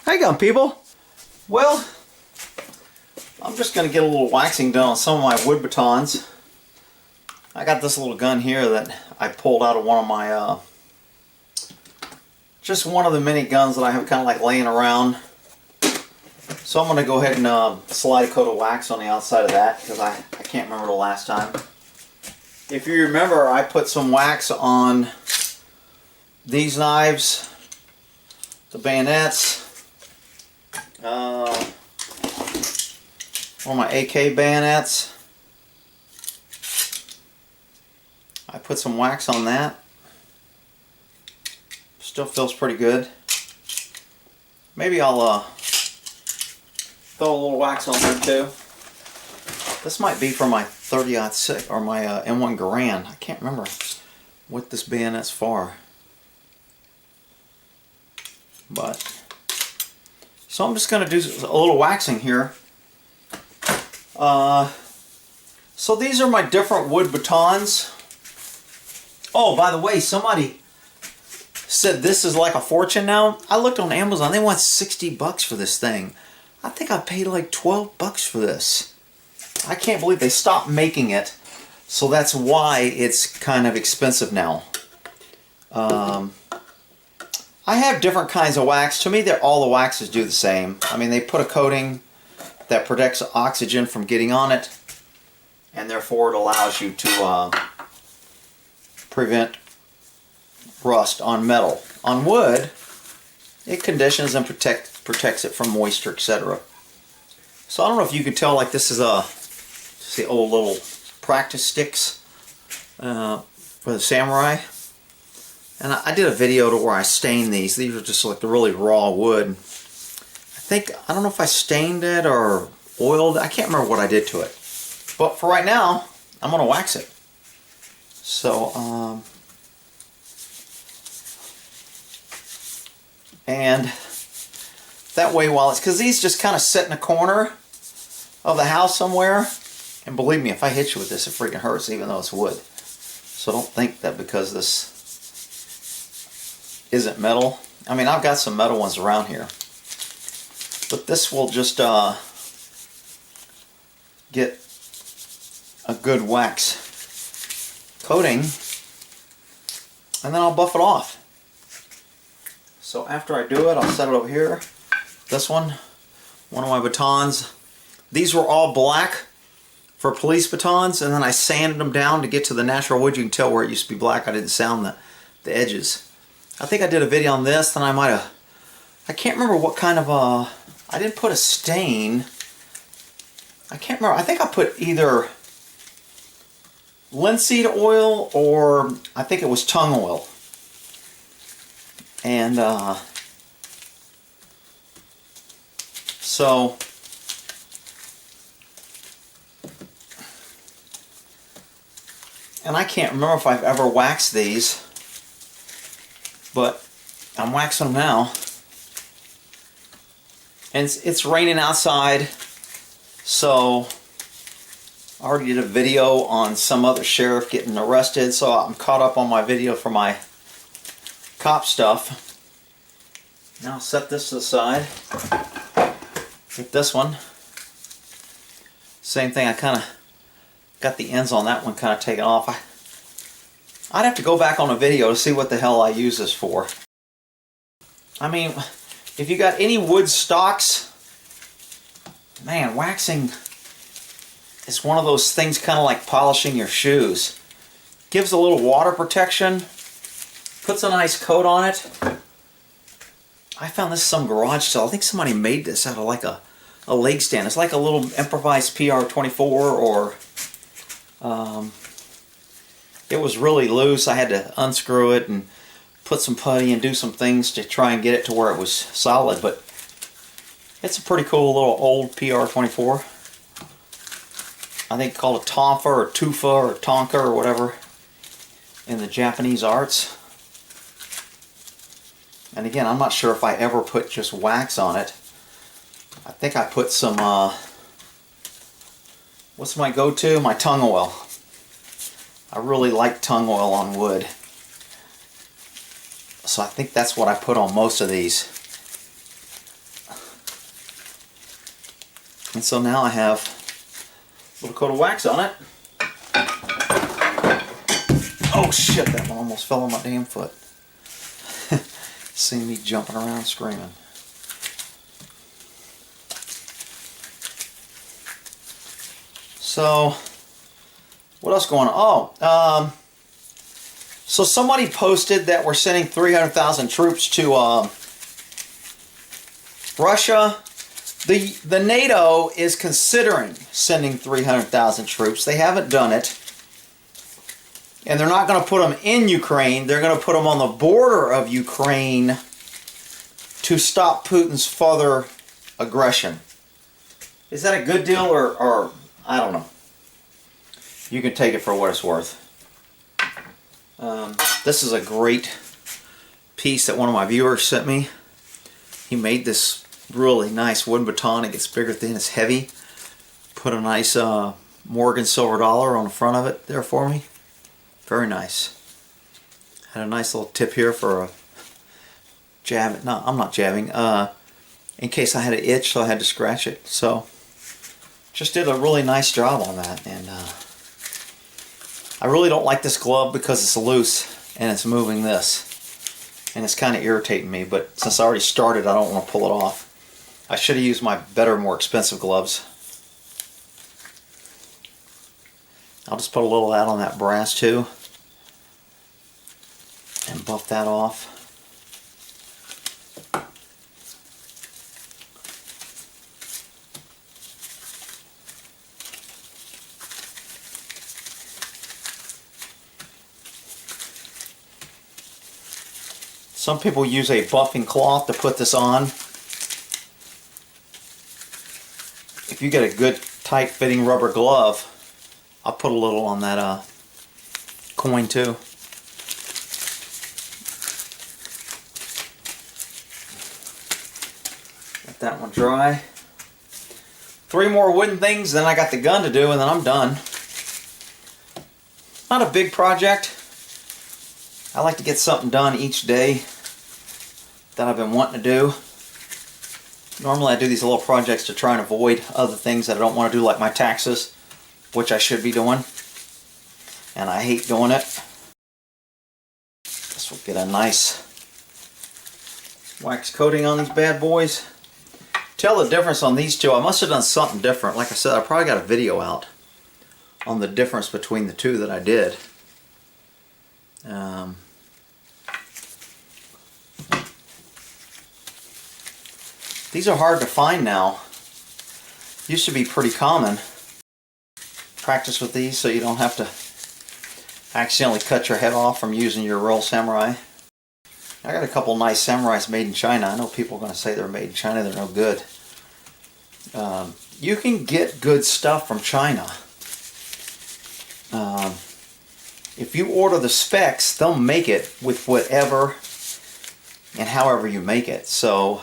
How you going, people? Well, I'm just going to get a little waxing done on some of my wood batons. I got this little gun here that I pulled out of one of my, just one of the mini guns that I have kind of like laying around. So I'm going to go ahead and slide a coat of wax on the outside of that because I can't remember the last time. If you remember, I put some wax on these knives, the bayonets, one of my AK bayonets. I put some wax on that. Still feels pretty good. Maybe I'll throw a little wax on there too. This might be for my 30-06 or my M1 Garand. I can't remember what this bayonet's for. But so I'm just going to do a little waxing here. So these are my different wood batons. Oh, by the way, somebody said this is like a fortune now. I looked on Amazon. They want 60 bucks for this thing. I think I paid like 12 bucks for this. I can't believe they stopped making it. So that's why it's kind of expensive now. I have different kinds of wax. To me, all the waxes do the same. I mean, they put a coating that protects oxygen from getting on it, and therefore it allows you to prevent rust on metal. On wood, it conditions and protects it from moisture, etc. So I don't know if you could tell, like this is just the old little practice sticks for the samurai. And I did a video to where I stained these. These are just like the really raw wood. I don't know if I stained it or oiled it. I can't remember what I did to it. But for right now, I'm going to wax it. So, and that way while it's, because these just kind of sit in a corner of the house somewhere. And believe me, if I hit you with this, it freaking hurts even though it's wood. So don't think that because this isn't metal. I mean, I've got some metal ones around here. But this will just get a good wax coating, and then I'll buff it off. So after I do it, I'll set it over here. This one of my batons. These were all black for police batons, and then I sanded them down to get to the natural wood. You can tell where it used to be black. I didn't sand the edges. I think I did a video on this, then I can't remember what kind of I didn't put a stain. I can't remember. I think I put either linseed oil or I think it was tung oil. And so and I can't remember if I've ever waxed these, but I'm waxing them now. And it's raining outside, so I already did a video on some other sheriff getting arrested, so I'm caught up on my video for my cop stuff. Now I'll set this to the side. Get this one. Same thing, I kind of got the ends on that one kind of taken off. I'd have to go back on a video to see what the hell I use this for. I mean, if you got any wood stocks, man, waxing is one of those things kind of like polishing your shoes. Gives a little water protection, puts a nice coat on it. I found this some garage sale. I think somebody made this out of like a leg stand. It's like a little improvised PR-24 or it was really loose. I had to unscrew it and put some putty and do some things to try and get it to where it was solid, but it's a pretty cool little old PR-24. I think called a tonfa or tufa or tonka or whatever in the Japanese arts. And again, I'm not sure if I ever put just wax on it. I think I put some, what's my go-to? My tung oil. I really like tung oil on wood. So I think that's what I put on most of these. And so now I have a little coat of wax on it. Oh shit, that one almost fell on my damn foot. Seeing me jumping around screaming. So, what else going on? Oh, so somebody posted that we're sending 300,000 troops to Russia. The NATO is considering sending 300,000 troops. They haven't done it. And they're not going to put them in Ukraine. They're going to put them on the border of Ukraine to stop Putin's further aggression. Is that a good deal or I don't know. You can take it for what it's worth. This is a great piece that one of my viewers sent me. He made this really nice wooden baton. It gets bigger, thin, it's heavy. Put a nice Morgan silver dollar on the front of it there for me. Very nice. Had a nice little tip here for a jab. No, I'm not jabbing. In case I had an itch, so I had to scratch it. So, just did a really nice job on that. And I really don't like this glove because it's loose and it's moving this. And it's kind of irritating me. But since I already started, I don't want to pull it off. I should have used my better, more expensive gloves. I'll just put a little of that on that brass too. And buff that off. Some people use a buffing cloth to put this on. If you get a good tight fitting rubber glove, I'll put a little on that coin too. Let that one dry. 3 more wooden things, then I got the gun to do, and then I'm done. Not a big project. I like to get something done each day that I've been wanting to do. Normally I do these little projects to try and avoid other things that I don't want to do, like my taxes, which I should be doing. And I hate doing it. This will get a nice wax coating on these bad boys. Tell the difference on these two. I must have done something different. Like I said, I probably got a video out on the difference between the two that I did. These are hard to find now. Used to be pretty common. Practice with these so you don't have to accidentally cut your head off from using your real samurai. I got a couple nice samurais made in China. I know people are going to say they're made in China, they're no good. You can get good stuff from China. If you order the specs, they'll make it with whatever and however you make it. So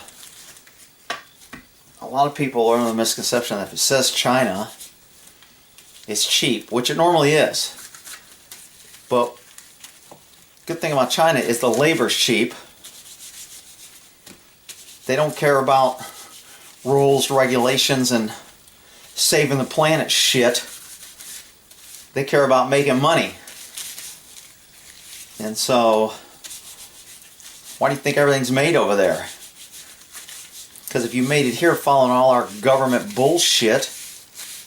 a lot of people are under the misconception that if it says China, it's cheap, which it normally is. But good thing about China is the labor's cheap. They don't care about rules, regulations, and saving the planet shit. They care about making money. And so, why do you think everything's made over there? Because if you made it here following all our government bullshit,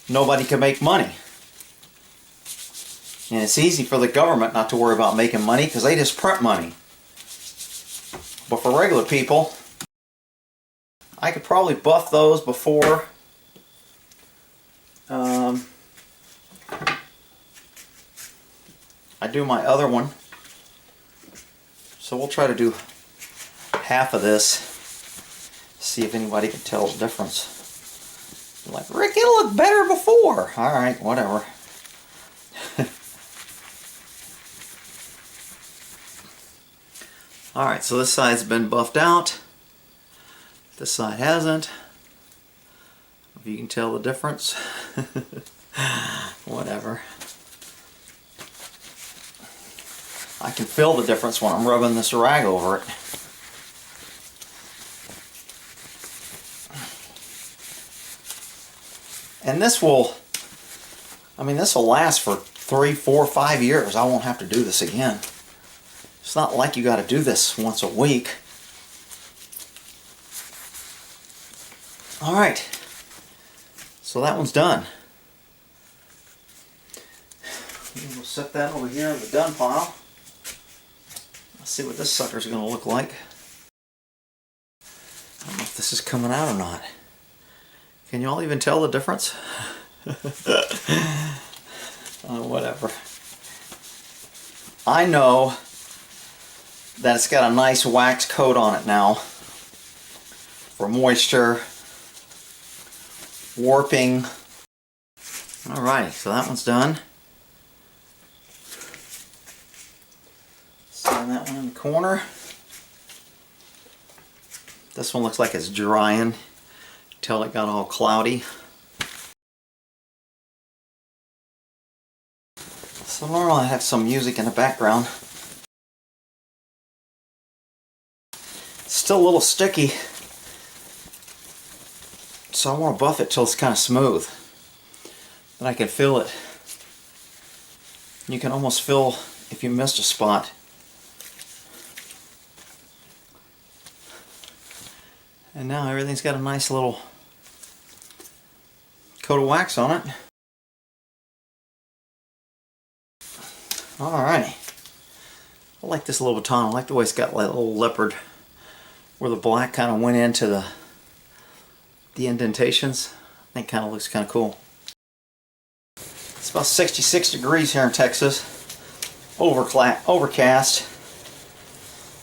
nobody can make money. And it's easy for the government not to worry about making money because they just print money. But for regular people, I could probably buff those before I do my other one. So we'll try to do half of this. See if anybody can tell the difference. You're like, Rick, it'll look better before. Alright, whatever. Alright, so this side's been buffed out. This side hasn't. If you can tell the difference. Whatever. I can feel the difference when I'm rubbing this rag over it. And this will, I mean, this will last for 3, 4, 5 years. I won't have to do this again. It's not like you got to do this once a week. All right, so that one's done. We'll set that over here in the done pile. Let's see what this sucker's going to look like. I don't know if this is coming out or not. Can y'all even tell the difference? Whatever. I know that it's got a nice wax coat on it now for moisture, warping. Alrighty, so that one's done. Set that one in the corner. This one looks like it's drying till it got all cloudy. So normally I have some music in the background. It's still a little sticky, so I want to buff it till it's kind of smooth. Then I can feel it. You can almost feel if you missed a spot. And now everything's got a nice little coat of wax on it. Alrighty. I like this little baton. I like the way it's got like a little leopard where the black kind of went into the indentations. I think kind of looks kind of cool. It's about 66 degrees here in Texas. Overcast.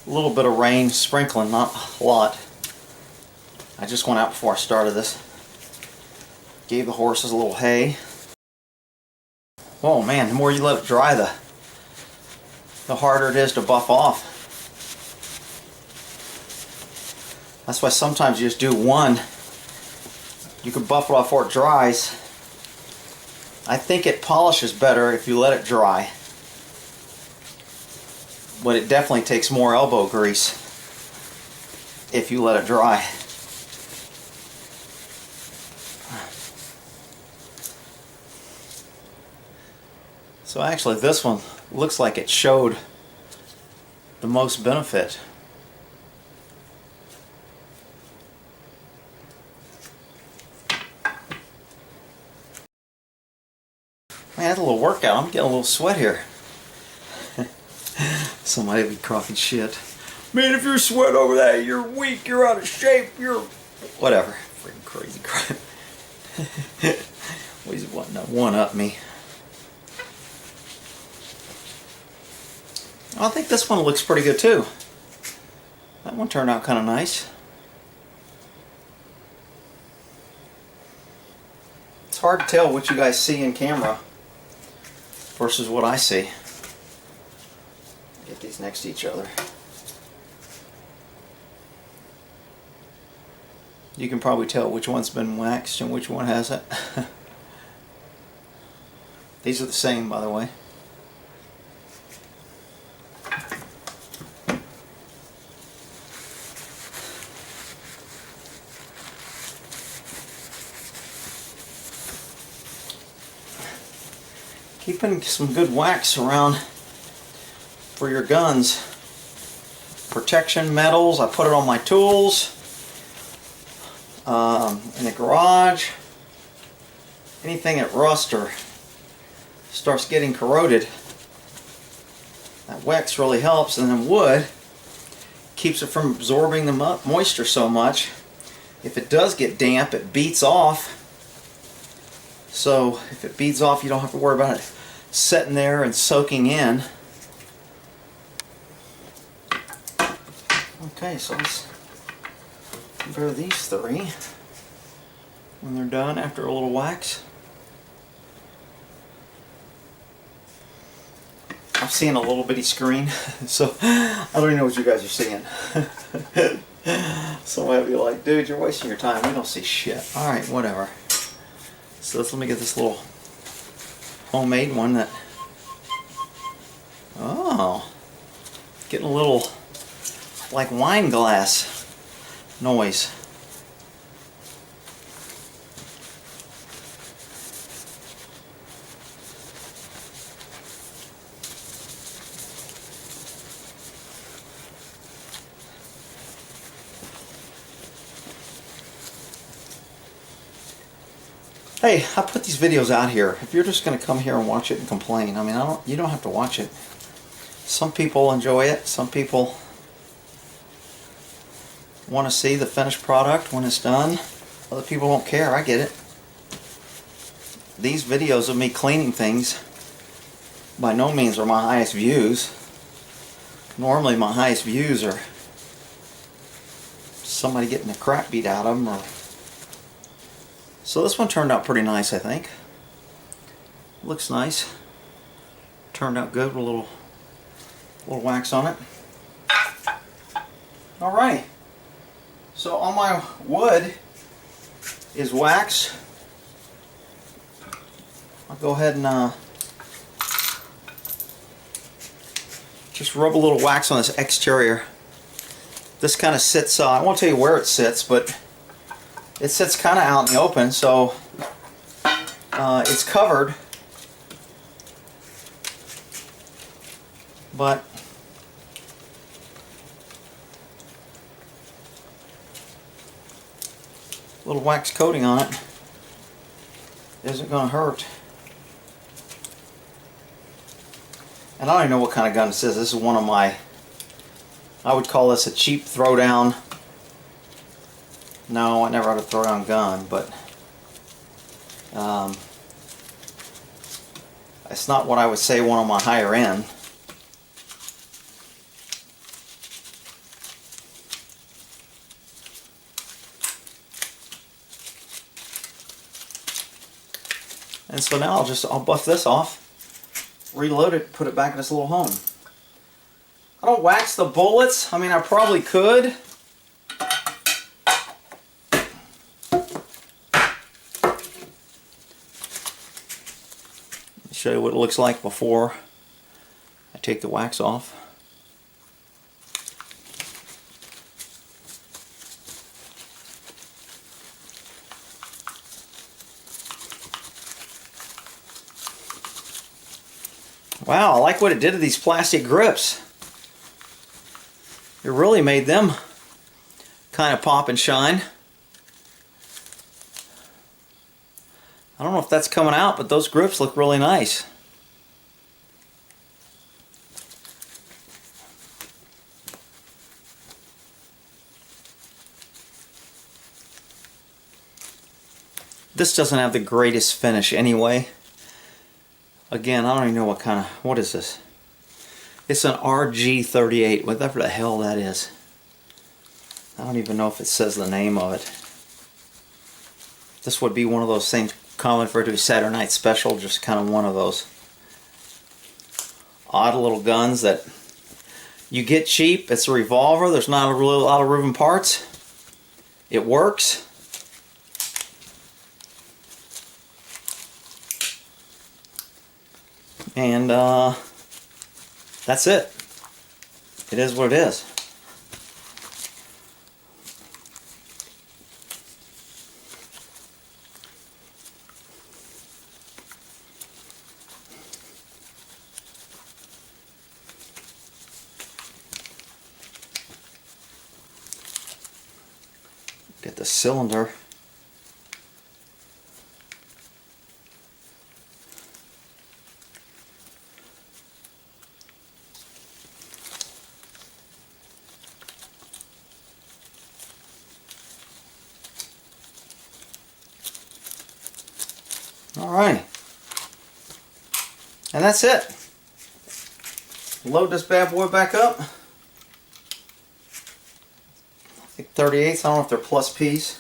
A little bit of rain sprinkling, not a lot. I just went out before I started this. Gave the horses a little hay. Oh man, the more you let it dry, the harder it is to buff off. That's why sometimes you just do one. You can buff it off before it dries. I think it polishes better if you let it dry. But it definitely takes more elbow grease if you let it dry. So actually this one looks like it showed the most benefit. Man, that's a little workout. I'm getting a little sweat here. Somebody will be coughing shit. Man, if you're sweating over that, you're weak, you're out of shape, you're... Whatever. Freaking crazy crap. Well, he's wanting to one-up me. I think this one looks pretty good too. That one turned out kind of nice. It's hard to tell what you guys see in camera versus what I see. Get these next to each other. You can probably tell which one's been waxed and which one hasn't. These are the same, by the way. Keeping some good wax around for your guns. Protection metals, I put it on my tools, in the garage. Anything that rusts or starts getting corroded, that wax really helps. And then wood keeps it from absorbing the moisture so much. If it does get damp, it beats off. So if it beads off, you don't have to worry about it sitting there and soaking in. Okay, so let's compare these three when they're done after a little wax. I'm seeing a little bitty screen, so I don't even know what you guys are seeing. Somebody will be like, dude, you're wasting your time. We don't see shit. Alright, whatever. So let me get this little homemade one that... Oh, getting a little like wine glass noise. Hey, I put these videos out here. If you're just going to come here and watch it and complain, I mean, you don't have to watch it. Some people enjoy it. Some people want to see the finished product when it's done. Other people don't care. I get it. These videos of me cleaning things by no means are my highest views. Normally my highest views are somebody getting the crap beat out of them. So this one turned out pretty nice, I think. Looks nice. Turned out good with a little wax on it. Alright. So on my wood is wax. I'll go ahead and just rub a little wax on this exterior. This kind of sits, I won't tell you where it sits, but it sits kind of out in the open, so it's covered, but a little wax coating on it isn't going to hurt. And I don't even know what kind of gun this is. This is one of my, I would call this a cheap throwdown. No, I never had a throwdown gun, but it's not what I would say one of my higher end. And so now I'll buff this off, reload it, put it back in its little home. I don't wax the bullets. I mean, I probably could. Show you what it looks like before I take the wax off. Wow, I like what it did to these plastic grips. It really made them kind of pop and shine. I don't know if that's coming out, but those grips look really nice. This doesn't have the greatest finish anyway. Again, I don't even know what is this? It's an RG38, whatever the hell that is. I don't even know if it says the name of it. This would be one of those things common for it to be Saturday Night Special, just kind of one of those odd little guns that you get cheap. It's a revolver. There's not a lot of moving parts. It works. And that's it. It is what it is. Get the cylinder. Alright, and that's it. Load this bad boy back up. I think 38s, I don't know if they're plus P's.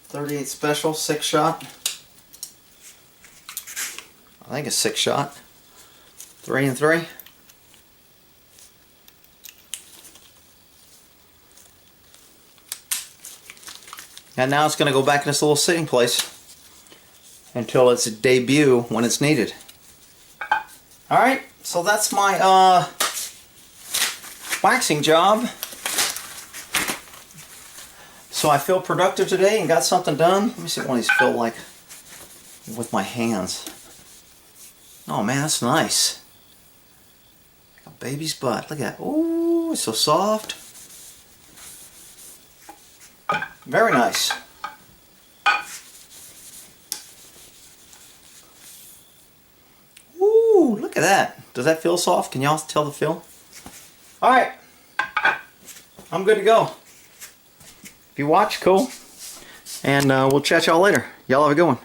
38 special, 6-shot. I think it's 6-shot. 3 and 3. And now it's going to go back in this little sitting place until its debut when it's needed. Alright, so that's my waxing job. So I feel productive today and got something done. Let me see what one of these feel like with my hands. Oh man, that's nice. Like a baby's butt. Look at that. Ooh, it's so soft. Very nice. at that. Does that feel soft? Can y'all tell the feel? Alright. I'm good to go. If you watch, cool. And we'll chat y'all later. Y'all have a good one.